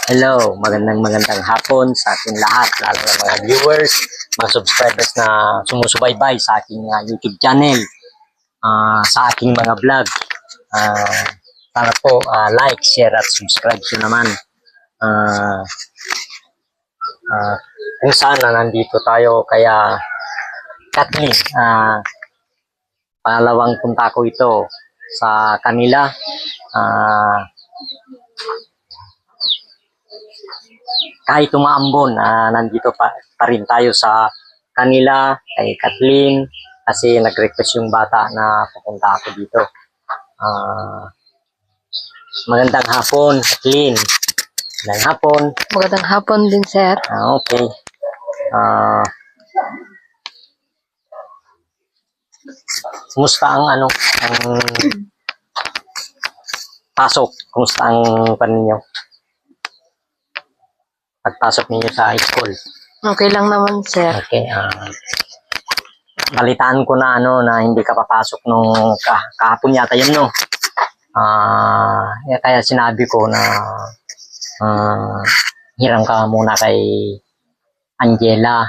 Hello, magandang hapon sa ating lahat, lalo na mga viewers, mga subscribers na sumusubaybay sa aking YouTube channel, sa aking mga vlog. Sana po like, share at subscribe nyo naman. Kung sana nandito tayo kaya Kathleen, pangalawang punta ko ito sa kanila. Kahit umaambon, nandito pa rin tayo sa kanila, kay Kathleen, kasi nag-request yung bata na pupunta ako dito. Magandang hapon, Kathleen. Magandang hapon. Magandang hapon din, sir. Okay. Kumusta ang pasok? Kumusta ang paninyo? Pagpasok ninyo sa high school? Okay lang naman, sir. Okay. Balitaan ko na na hindi ka papasok nung kahapon yata yun, no? Kaya sinabi ko na hiram ka muna kay Angela.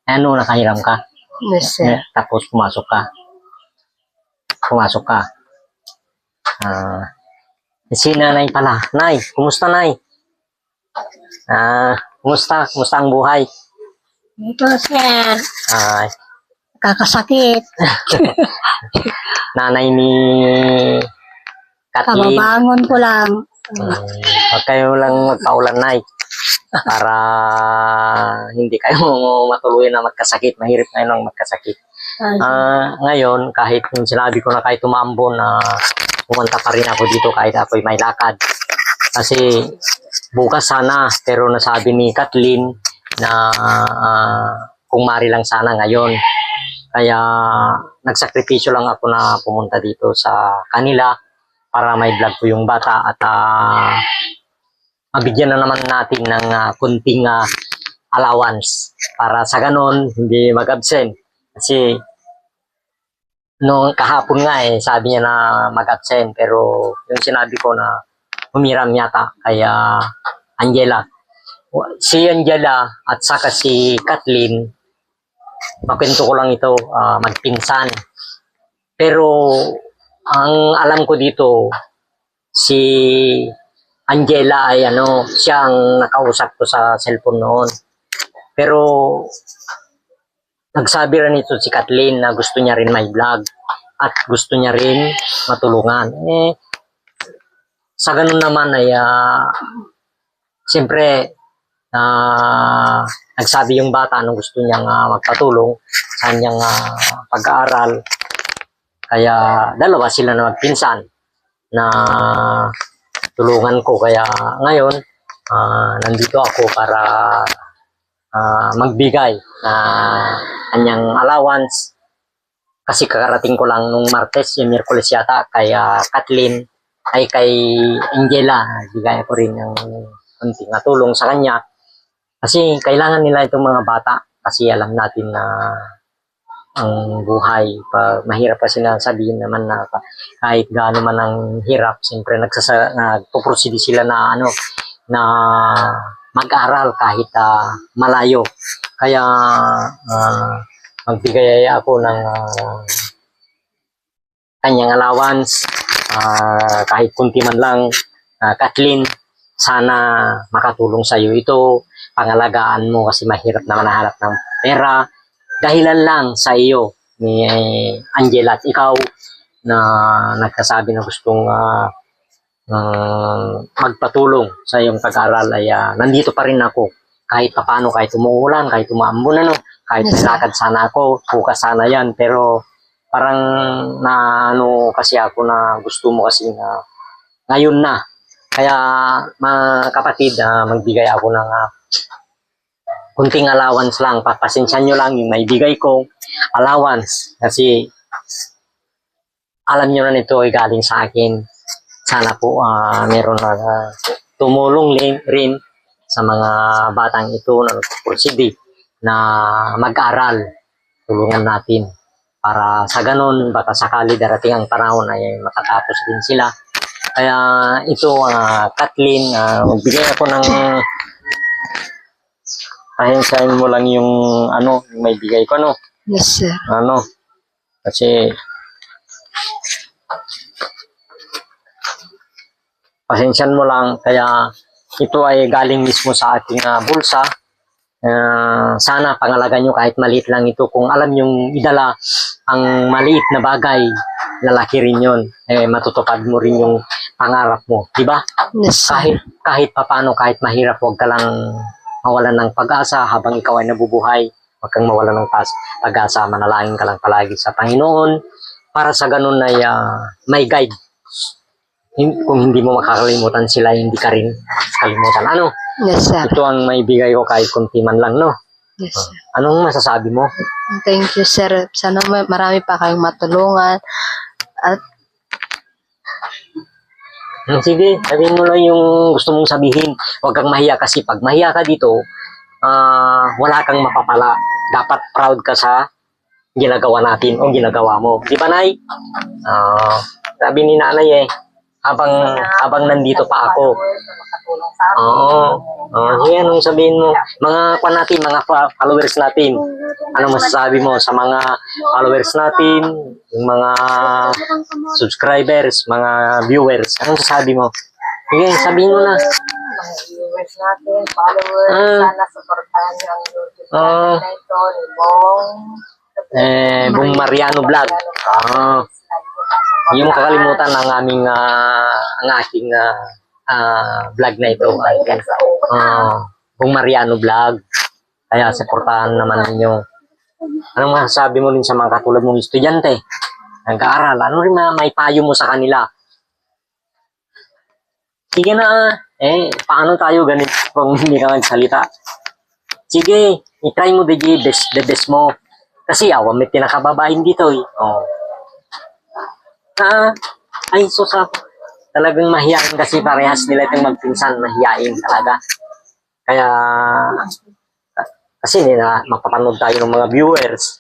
Nakahiram ka? Yes, sir. Tapos pumasok ka. Si nanay pala. Nay, kumusta, Nay? Kumusta ang buhay? Ito, sir. Kakasakit. Nanay ni Kathleen. Kababangon ko lang. Huwag kayo lang magpaulan, Nay. Para hindi kayo matuluyan na magkasakit. Mahirap ngayon ang magkasakit. Ngayon, kahit sinabi ko na kahit umambon na pumunta pa rin ako dito kahit ako'y may lakad. Kasi bukas sana, pero nasabi ni Kathleen na kung mari lang sana ngayon. Kaya nagsakripisyo lang ako na pumunta dito sa kanila para may vlog ko yung bata at mabigyan na naman natin ng kunting allowance para sa ganon hindi mag-absent. Kasi noong kahapon nga sabi niya na mag-absent, pero yung sinabi ko na humiram yata kaya Angela. Si Angela at saka si Kathleen, makwento ko lang ito, magpinsan. Pero ang alam ko dito, si Angela ay siyang nakausap ko sa cellphone noon. Pero nagsabi rin ito si Kathleen na gusto niya rin may vlog at gusto niya rin matulungan. Sa ganun naman ay siyempre nagsabi yung bata na gusto niyang magpatulong sa kanyang pag-aaral. Kaya dalawa sila na magpinsan na tulungan ko. Kaya ngayon nandito ako para magbigay na kanyang allowance. Kasi kakarating ko lang nung Martes, yung Miyerkules yata, kaya Kathleen ay kay Angela, bigay ko rin ng konting tulong sa kanya. Kasi kailangan nila itong mga bata. Kasi alam natin na ang buhay, mahirap pa sila sabihin naman na kahit gaano man ang hirap, siyempre nagpo-proceed sila na na mag-aral kahit malayo. Kaya magbigay ako ng kanyang allowance. Kahit kunti man lang, Kathleen, sana makatulong sa iyo ito. Pangalagaan mo kasi mahirap na manahanap ng pera. Dahilan lang sa iyo ni Angela at ikaw na nagkasabi na gustong magpatulong sa iyong pag-aral ay nandito pa rin ako. Kahit paano, kahit umuulan, kahit umaambon, kahit nilakad sana ako, bukas sana yan. Pero parang kasi ako na gusto mo kasi na ngayon na. Kaya mga kapatid, magbigay ako ng kunting allowance lang. Papasensyahan nyo lang yung maibigay ko allowance. Kasi alam nyo na nito ay galing sa akin. Sana po meron na tumulong rin sa mga batang ito na nagpupursige na mag-aral. Tulungan natin. Para sa ganun, baka sakali darating ang panahon ay matatapos din sila. Kaya ito, Kathleen, magbigay ako ng pahensahin mo lang yung yung may bigay ko, ano? Yes, sir. Kasi pasensyan mo lang, kaya ito ay galing mismo sa ating bulsa. Sana pangalagan nyo kahit maliit lang ito. Kung alam yung idala ang maliit na bagay, lalaki rin yun. Matutupad mo rin yung pangarap mo. Diba? Yes, sir. Kahit papano, kahit mahirap, huwag ka lang mawalan ng pag-asa habang ikaw ay nabubuhay. Huwag kang mawalan ng pag-asa. Manalangin ka lang palagi sa Panginoon para sa ganun ay may guide. Kung hindi mo makakalimutan sila, hindi ka rin kalimutan. Yes, sir. Ito ang may bigay ko kahit kunti man lang, no? Yes, sir. Anong masasabi mo? Thank you, sir. Sana marami pa kayong matulungan. At Sige, sabihin mo lang yung gusto mong sabihin. Huwag kang mahiya kasi pag mahiya ka dito, wala kang mapapala. Dapat proud ka sa ginagawa natin o ginagawa mo. Di ba, Nay? Sabi ni Nanay habang nandito pa ako. Sige, anong sabihin mo? Mga followers natin. Anong masasabi mo sa mga followers natin, yung mga subscribers, mga viewers? Anong masasabi mo? Sige, sabihin mo na. Mga viewers natin, followers, sana supportahan niyo ang YouTube channel na ito ni Bong Mariano Vlog. Yung kakalimutan ng ang aking vlog na ito ay Bong Mariano Vlog. Kaya supportahan naman ninyo. Anong masasabi mo rin sa mga katulad mong estudyante? Nag-aaral. Ano rin na may payo mo sa kanila? Sige na, paano tayo ganito kung hindi ka magsalita? Sige, i-try mo the best mo. Kasi may pinakababain dito ay susa. Talagang mahiyain kasi parehas nila itong magpinsan, mahiyain talaga. Kaya, kasi mapapanood tayo ng mga viewers.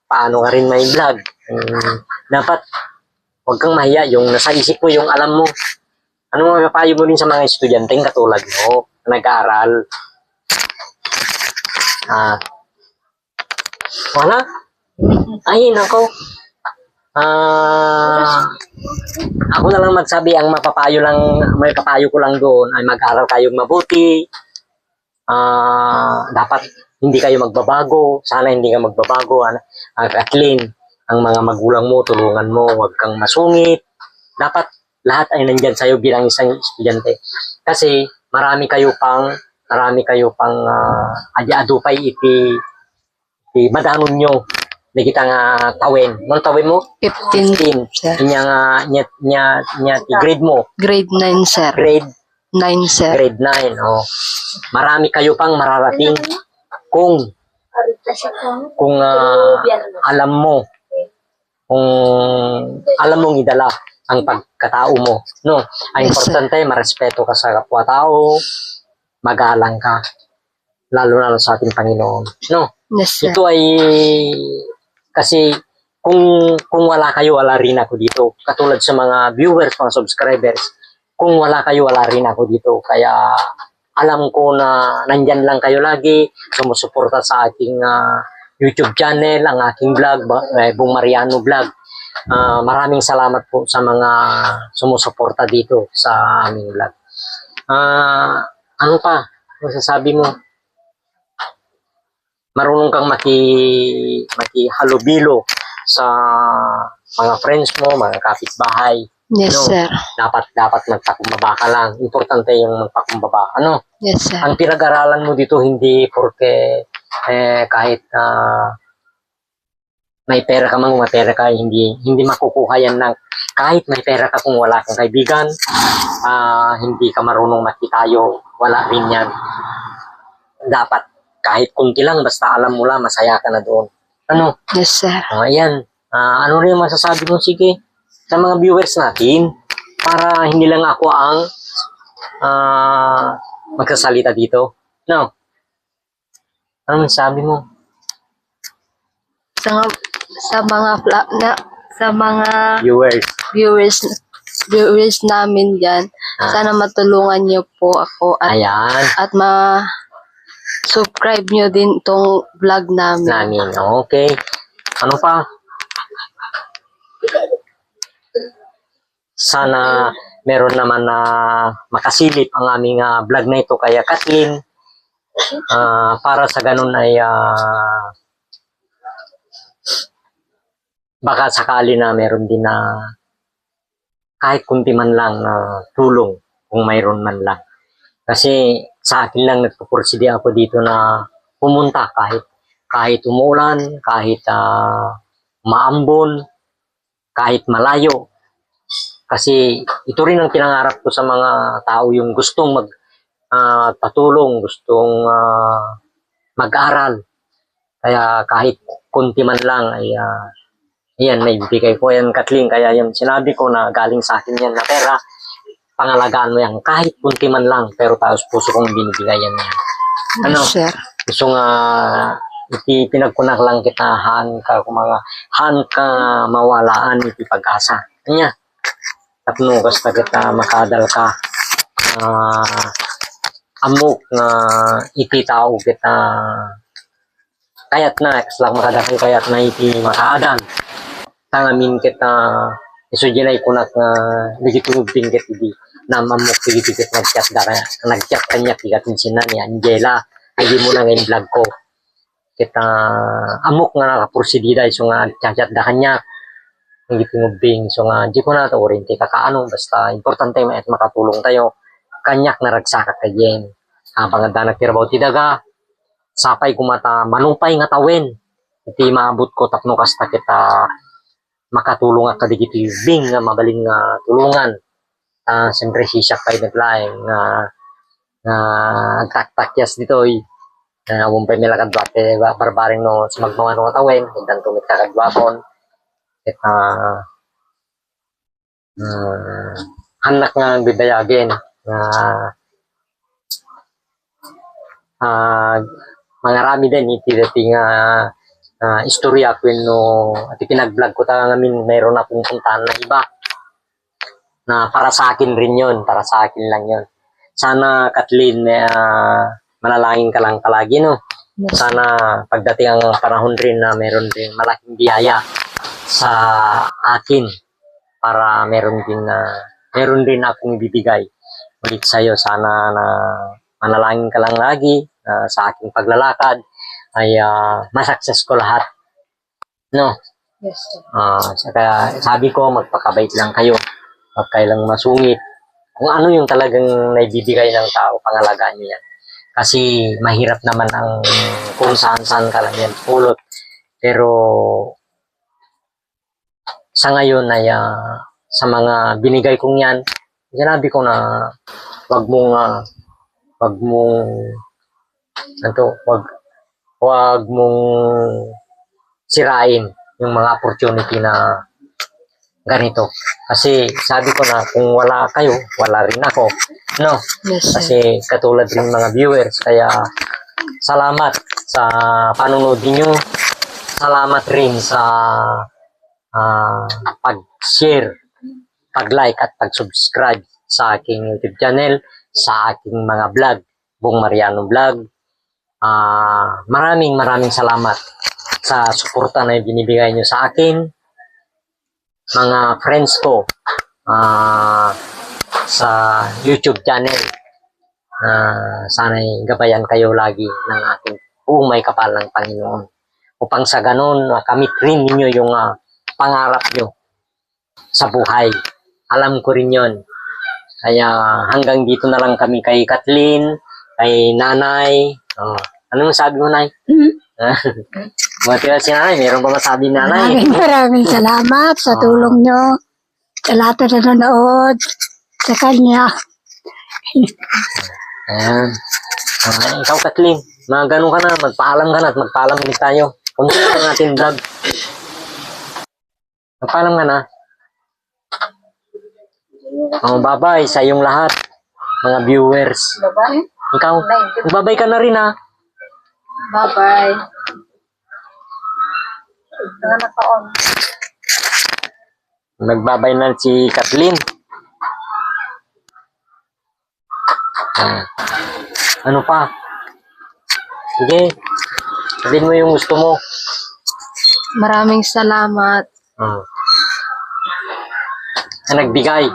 Paano ka rin may vlog? Dapat, huwag kang mahiya. Yung nasa isip mo, yung alam mo. Ano mapapayo mo rin sa mga estudyanteng katulad mo, na nag-aaral? Wala? Ay, nako. Ako na lang magsabi, ang may papayo ko lang doon ay mag-aral kayong mabuti. Dapat hindi kayo magbabago. Sana hindi ka magbabago. Kathleen, ang mga magulang mo, tulungan mo, huwag kang masungit. Dapat lahat ay nandyan sa'yo bilang isang estudyante. Kasi marami kayo pang adupay iti madanon nyo. Hindi kita nga tawin. Anong tawin mo? 15, sir. Nya grade mo. Grade 9, sir. Grade 9, sir. Grade 9. Marami kayo pang mararating kung alam mong idala ang pagkatao mo. No? Ang Yes, importante, marespeto ka sa kapwa-tao, magalang ka, lalo sa ating Panginoon. No? Yes, sir. Ito ay kasi kung wala kayo, wala rin ako dito. Katulad sa mga viewers, mga subscribers, kung wala kayo, wala rin ako dito. Kaya alam ko na nandyan lang kayo lagi, sumusuporta sa aking YouTube channel, ang aking vlog, Bong Mariano Vlog. Maraming salamat po sa mga sumusuporta dito sa aming vlog. Ano pa? Masasabi mo? Marunong kang makihalubilo sa mga friends mo, mga kapitbahay. Yes, sir. Dapat magpakumbaba ka lang. Importante yung magpakumbaba. Yes, sir. Ang pinag-aralan mo dito hindi porque kahit may pera ka mang pera ka, hindi makukuha yan ng kahit may pera ka kung wala kang kaibigan, hindi ka marunong makitayo, wala rin yan. Dapat kahit kunti lang, basta alam mo lang, masaya ka na doon. Yes, sir. Ayan. Ano rin masasabi mo? Sige, sa mga viewers natin, para hindi lang ako ang magsasalita dito. No? Ano masasabi mo? Sa mga viewers, Viewers. viewers namin dyan. Sana matulungan niyo po ako Ayan. at ma-subscribe niyo din tong vlog namin. Namin. Okay. Ano pa? Sana meron naman na makasilip ang aming vlog na ito kaya Kathleen. Para sa ganun ay baka sakali na meron din na kahit kunti man lang na tulong kung mayroon man lang. Kasi sa akin lang nagpupursige ako dito na pumunta kahit umuulan, kahit maambon, kahit malayo. Kasi ito rin ang pinangarap ko sa mga tao yung gustong patulong, gustong mag-aral. Kaya kahit kunti man lang ay yan, may bibigay ko yan, Kathleen. Kaya yung sinabi ko na galing sa akin yan na pera, pangalagaan mo yan kahit kunti man lang, pero taos puso kong binibigay yan. Ano? Sir. Gusto nga pinagkunak lang kita han ka mawalaan iti pag-asa. Kanya. Tapno basta kita makadal ka amok na iti tao kita kayat na lang makadakil kayat na iti makaadal. Tangamin kita isudyanay kunak nga digitubing ket di na mamok tigit nagchat kanya tigatin sina ni Angela ay di mo na ngayon vlog ko kita amok nga nakapursidida iso nga chat da kanya hindi tinubing so nga di ko na to oriente kakaano basta importante may at makatulong tayo kanyak na ragsaka kayen habang da nagtirabaw ti daga sapay kumata manupay nga tawen iti maabot ko tapno kasta kita makatulong at kadigiti bing nga mabaling nga tulungan. Siyempre siya kay naglaeng nga agtak-takyas dito wumpay may lakadwate barbaring no sa magmamano nga tawen higdan tumit kakadwapon at anak nga bibiyagin mga rami din iti dating istorya ko no at pinag-vlog ko ngamin mayroon na pupuntahan na iba na para sa akin rin yun, para sa akin lang yun. Sana Kathleen manalangin ka lang palagi no. Sana pagdating ang panahon rin na mayroon din malaking biyaya sa akin para meron din akong ibibigay ulit sa iyo. Sana na manalangin ka lang lagi sa aking paglalakad ay masakses ko lahat. No? Yes, sir. Kaya sabi ko, magpakabait lang kayo. Huwag kayo lang masungit. Kung ano yung talagang naibibigay ng tao, pangalagaan nyo yan. Kasi mahirap naman ang kung saan-saan ka lang yan pulot. Pero sa ngayon ay sa mga binigay kong yan, sinabi ko na wag mong sirain yung mga opportunity na ganito. Kasi sabi ko na kung wala kayo, wala rin ako. No? Yes, sir. Kasi katulad rin mga viewers. Kaya salamat sa panonood niyo. Salamat rin sa pag-share, pag-like at pag-subscribe sa aking YouTube channel, sa aking mga vlog, Bong Mariano Vlog. Maraming salamat sa suporta na binibigay nyo sa akin, mga friends ko sa YouTube channel. Sana'y gabayan kayo lagi ng ating buong may kapal ng Panginoon upang sa ganon makamit rin ninyo yung pangarap nyo sa buhay. Alam ko rin yon. Kaya hanggang dito na lang kami kay Kathleen, kay Nanay. Anong sabi mo, Nay? Matira si Nanay, meron ba masabi Nanay? Maraming salamat sa tulong nyo. Sa lahat na nanonood sa kanya. Ayan. Ikaw, Kathleen, ganun ka na, magpaalam ka na at magpaalam ulit tayo. Kunti na ang ating vlog. Magpaalam ka na. Bye-bye sa iyong lahat, mga viewers. Bye-bye. Ikaw, magbabay ka na rin ha. Bye-bye. Mga naka-on. Nagbabay na si Kathleen. Ano pa? Sige. Sabihin mo yung gusto mo. Maraming salamat Na nagbigay.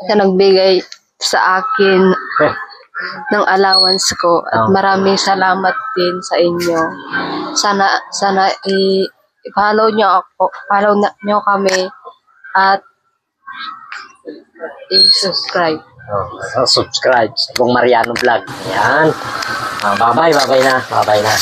sa nagbigay sa akin ng allowance ko at maraming salamat din sa inyo. Sana i-follow nyo ako, nyo kami at i-subscribe. Subscribe sa Bong Mariano Vlog. Yan. Bye-bye na. Bye-bye na.